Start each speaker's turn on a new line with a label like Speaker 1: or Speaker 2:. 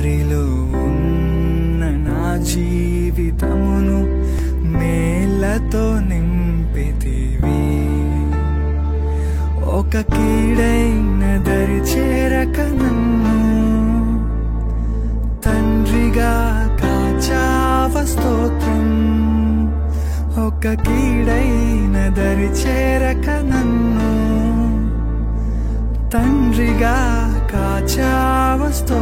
Speaker 1: దారిలో ఉన్న నా జీవితమును మేళ్లతో నింపితివి. ఒక కీడైన దరి చేరక నన్ను తండ్రిగా కాచావ స్తోత్రం. ఒక కీడైన దరి చేరక నన్ను తండ్రిగా కాచావ స్తోత్రం.